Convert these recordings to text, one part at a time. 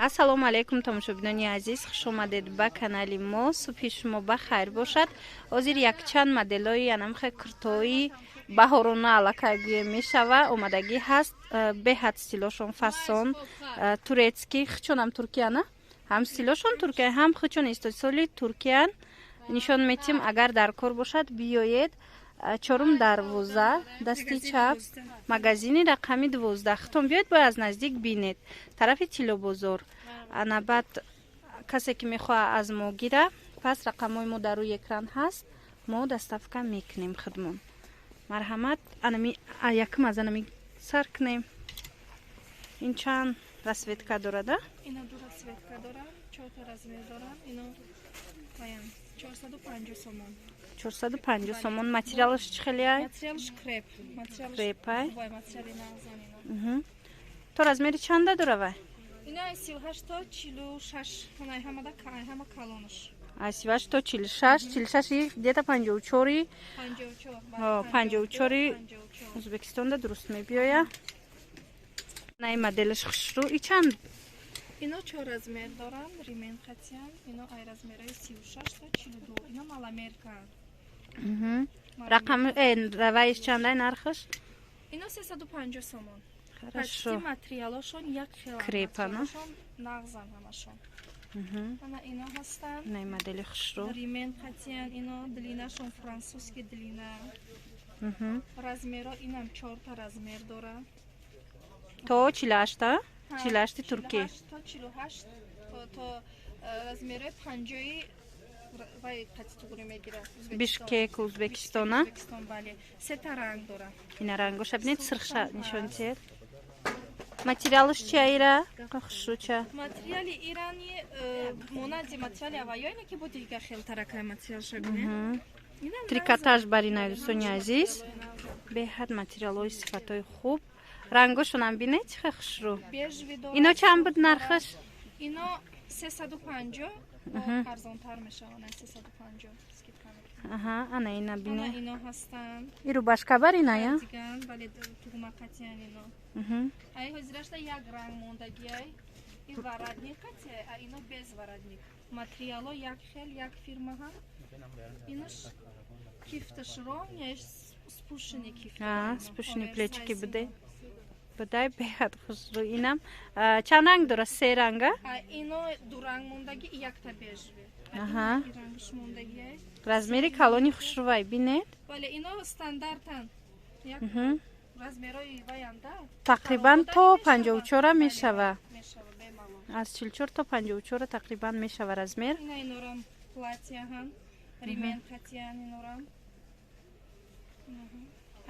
ассалому алайкум тамошобинони азиз, хуш омадед ба канали мо. субҳи шумо бахайр бошад. ҳозир якчанд моделҳои анамхе куртои баҳорона аллакай мешава омадагӣ ҳаст. беҳад стилошон фасон турецкӣ хичонам туркияна ҳам стилошон туркия ҳам хичон истисоли туркиян нишон метим. агар дар кор бошад биёед. 4-12 дасти чап магазини рақами 12 хитон биёед бояд аз наздик бинед тарафи тилобозор. анабад касе ки мехоҳад аз мо гира пас рақамҳои мо дар рӯи экран ҳаст. мо доставка мекунем хидмон. марҳамат. анами якм аз анами сар кунем. ин чанд расветка дорад? Ино ду расветка дорад, 4 та размер дорад. Ино паян 450 сомон. 450 сомон. материалш чӣ хелияй? Материалш креп. Материалш крепай. вай материали нағзан ино. То размери чанда дора вай? Ино 38 та 46. Онай ҳамада кай, ҳама калонаш. 38 то 46, 46 где-то 54. 54 Узбекистонда дуруст мебиёя. Най моделш хушру. И чанд? Ино 4 размер дорам, римен хатиан. Ино ай размери 36 та 42. Ино маламерка. рақам равайш чандай нархш? Ино 350 сомон. Хорошо. Пасти материалошон як хел. Крепана. Нағзан ҳамашон. Ана ино ҳастанд. Най модели хушру. Римен хатиан ино длинашон французски длина. Размеро инам 4 та размер дора. То 48 48 турки. То 48 то размери 50 вай категория мегира. Бишкек Узбекистона. Узбекистон бале. Се та ранг дора. Ина рангош абнет сирша нишонтер. материалш чи айра? Хушруча. Материали ирани монади материали авайойна ки бо дига хел таракай материал шагуне. трикотаж баринай дӯстони азиз. беҳад материалҳои сифатҳои хуб. рангошонам бинед чӣ хушру. ино чанд буд нархш? ино 350 арзонтар мешаванд. 350 скидка мекунанд. ана ина бинед. ино ҳастанд. иру башкабар иная? бале тугмакатиян ино. ай ҳозирашта як ранг мондагиай. И варадник кате, а ино без варадник. Материало як хел, як фирма ҳам. Инош кифташ ром, яш спушени кифта. спушени плечики буде. Будай беҳад хушру. инам чанд ранг дора? се ранга? ино ду ранг мондаги и якта бежви. рангш мондагиай. размери калони хушрувай бинед. бале ино стандартан. як размерои ваянда. тақрибан то 54 мешава. аз 44 то 54 тақрибан мешава размер. ина инорам платья ҳам. римен хатиян инорам.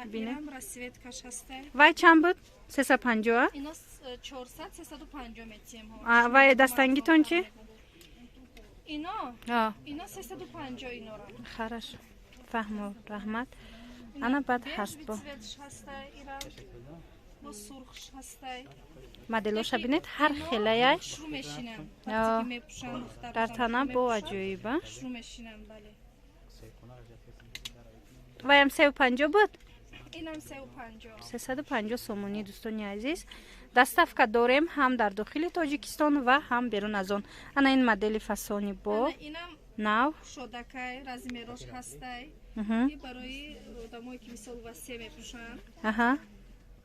бинам расветкаш ҳастай. вай чанд буд? 350? ино 400 350 метием. вай дастангитон чи? ино 350 инорам. хорошо. фаҳмо раҳмат. ана бад ҳаст бо сурхш ҳастай. моделоша бинед ҳар хелаяй. шру мешинам. дар тана бо аҷоиба. шру мешинам бале. ваям 350 буд? инам 350. 350 сомонӣ дӯстони азиз. доставка дорем ҳам дар дохили тоҷикистон ва ҳам берун аз он. ана ин модели фасони бо инам нав шодакай размерош ҳастай. и барои одамое ки мисол васе мепӯшанд.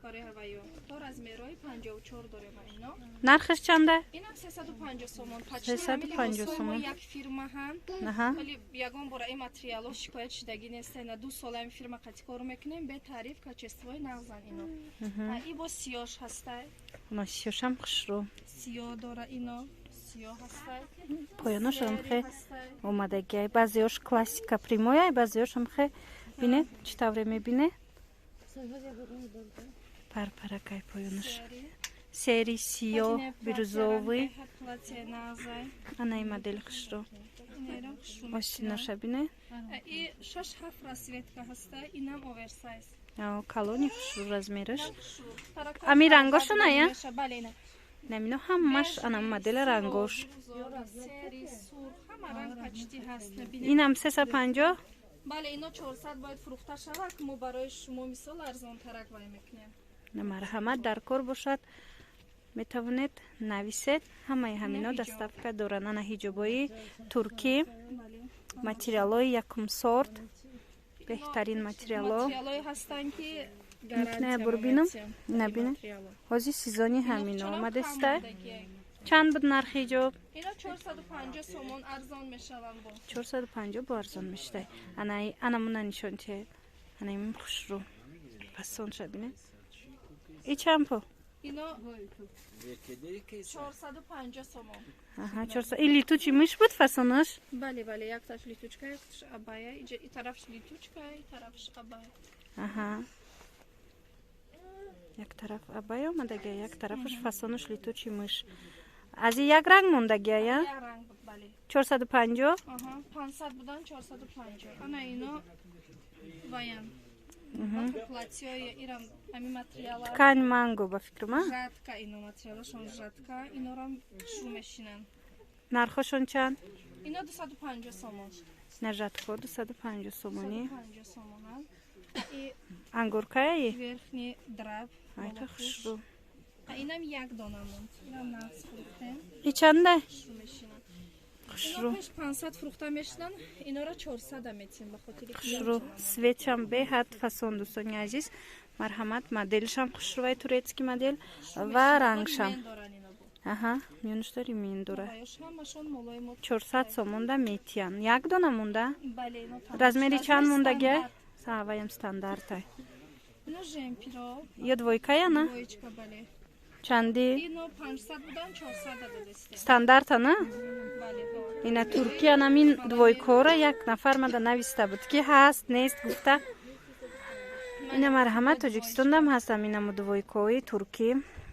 барои ҳавайё то размерои 54 дорем. ино нархш чанда? инам 350 сомон. 350 сомон. як фирма ҳам. вале ягон бора ин материало шикоят шидагӣ нестен. 2 сола ин фирма қати кор мекунем бе таъриф качествои нағзан ино. и бо сиёш ҳастай. ма сиёшам хушру. сиё дора ино. сиё ҳастай. поёношам хе омадагиай. баъзеёш классика прямояй, баъзеёшам хе бинед чӣ тавре мебинед. парпаракай поёнаш. сери сиё бирӯзовый. ана ин модели хушру. осиноша бинед. и 6-7 расветка ҳастай. инам оверсайз. калони хушру размераш. ами рангошоная? намино ҳамаш ана модели рангош. инам 350? бале ино 400 бояд фурӯхта шавад. ки мо барои шумо мисол арзонтарак вай мекунем. марҳамат дар кор бошад. метавонед нависед. Ҳамаи ҳамино даставка доранд. Ана ҳиҷобои туркӣ, материалои якум сорт, беҳтарин материало. Материалои ҳастанд ки мекуная бурбинам набина. Ҳозир сезони ҳамино омадеста. Чанд буд нархи ҳиҷоб? Ино 450 сомон арзон мешаванд бо. 450 бо арзон мешавад. Анамуна нишон че. Анамин хушру. Фасон шабине. И чанд по? Ино 450 сомон. Аҳа, 400. И литучи миш буд фасонаш? Бале, бале, якташ литучка, якташ абая. И тарафш литучка, и тарафш абая. Аҳа. Як тараф абая омадагия, як тарафаш фасонаш литучи миш. Аз як ранг мондагия, я? Як ранг буд, бале. 450? Аҳа, 500 будан 450. Ана ино ваян. Платьёи ирам ами материалар. Ткань манго ба фикрама? Жатка ино материалашон жатка, инорам шу мешинанд. Нархошон чанд? Ино 250 сомон. На жатко 250 сомони. 250 сомонанд. И ангуркаи? верхний драп. Айта хушру. А инам як дона монд. Инам нас фрухтем. И чанда? Шу мешинанд. Хушру. Ино пеш 500 фрухта мешинанд. Инора 400 аметсин ба хотири хушру. Светчам беҳад фасон дӯстони азиз. Марҳамат, моделшам хушрувай турецкий модел ва рангшам. Аҳа, мёнуштари мин дора. 400 сом монда метиян. Як дона монда? Бале, ино. Размери чанд мондагия? Саваям стандартай. Ино жемпиро. Ё двойкая на? Двоечка, бале. Чанди? Ино 500 будан 400 дададесте. Стандарта на? Бале. Ина Туркия на мин двойкора як нафар мада нависта буд ки ҳаст, нест гуфта. Ина марҳамат Тоҷикистонам ҳастам инаму двойкои туркӣ.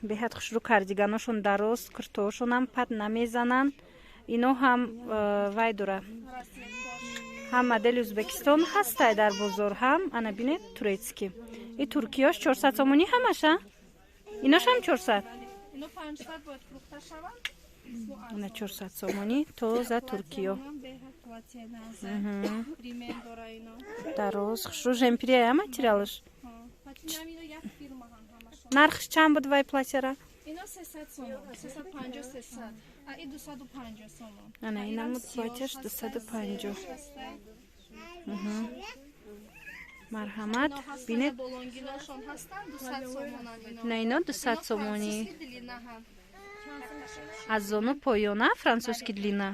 Беҳад хушрӯ кардиганошон дароз, куртоошонам пат намезананд. Ино ҳам вай дора. Ҳам модели Ӯзбекистон ҳастай дар бозор ҳам. Ана бинед турецкий. И туркияш 400 сомони ҳамаша? Иношам 400? Ино 500 бояд фрухта шаванд. Ина 400 сомони то за Туркиё. Беҳад платье назад. Римен дора ино. Дароз хушрӯ жемпирия материалаш? Патинам ино як фирма ҳамашон. Нархш чанд буд вай платьяра? Ино 300 сомон. 350 300. А и 250 сомон. Ана инаму платьяш 250. Марҳамат, бинед. Болонгиношон ҳастанд 200 сомонанд ино. На ино 200 сомони. Французский длина ҳам. Аз зону поёна французский длина.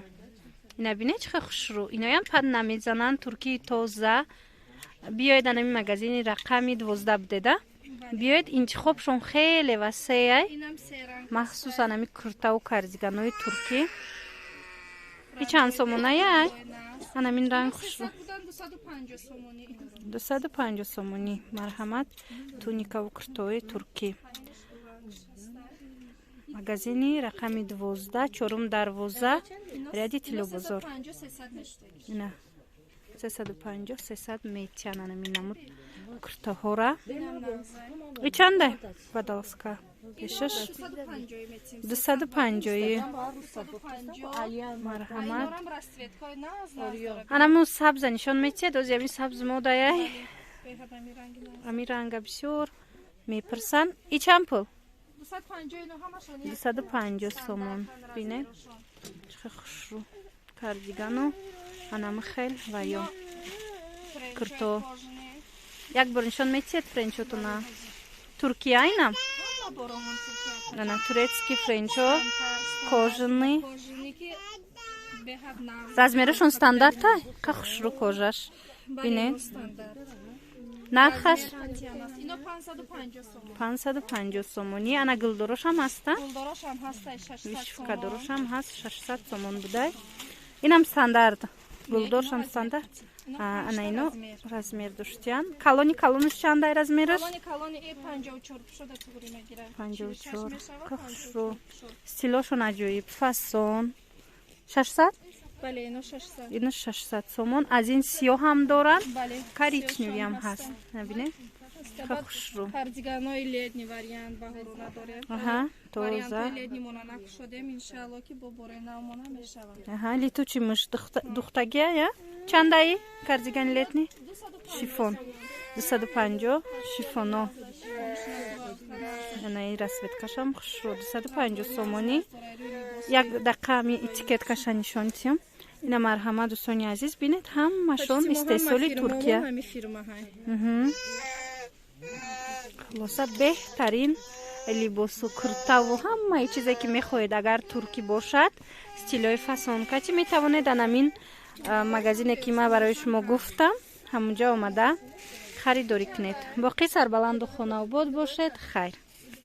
Ина бинед чӣ хушрӯ. Иноям пад намезананд туркии тоза. Биёед анами магазини рақами 12 будеда. Биёед интихобшон хеле васеай. Инам серанг. Махсус анами куртаву кардиганои туркӣ. И чанд сомонаяй? Анамин ранг хушрӯ. 250 сомони. 250 сомони. Марҳамат, туникаву куртои туркӣ. Магазини рақами 12, чорум дарвоза, ряди Тилобозор. 350 350 300 метиян анамин намуд куртаҳора. И чандай? Бадалска. Пешаш 250. Марҳамат. Анаму сабза нишон метиҳад, ози ами сабз модаяй. Ами ранга бисёр мепирсанд. И чанд пул? 250 сомон. Бинед? Чӣ хушрӯ. Кардигану анаму хел ва ё курто. Як бор нишон метиҳад френчотуна. Туркия инам? Ана турецкий френчо кожаный. Размерашон стандартай? Қа хушрӯ кожаш. Бинед? Нархаш? Ино 550 сомон. 550 сомони. Ана гулдорошам ҳаста? Гулдорошам ҳаста 600 сомон. Вишвкадорошам ҳаст 600 сомон будай. Инам стандарт. Гулдорошам стандарт. Ана ино размер доштиян. Калони чандай размераш? Калони 54 шуда тугри мегирад. 54. Қа хушрӯ. Стилошон аҷоиб. Фасон. 600? Бале, ино 600. Ино 600 сомон. Аз ин сиёҳ ҳам дорад? Бале. Коричневиам ҳаст. Набинед? Қа хушрӯ. Кардиганои летни вариант баҳорона дорем. Аҳа, тоза. Вариантои летни мона накушодем, иншалло ки бо борена мона мешавад. Аҳа, литучи мыш духтагия, я? Чандаи кардигани летни? Шифон. 250 шифоно. Яна расветкашам хушро 250 сомонӣ. Як дақиқа ами этикеткаша нишон диҳам. Ина марҳама дӯстони азиз бинед ҳамашон истеҳсоли Туркия. Хулоса беҳтарин либосу куртаву ҳамаи чизе ки мехоҳед агар туркӣ бошад, стилҳои фасонкачӣ метавонед анамин магазине ки ман барои шумо гуфтам ҳамунҷа омада харидорӣ кунед. Боқӣ сарбаланду хонаобод бошед. Хайр.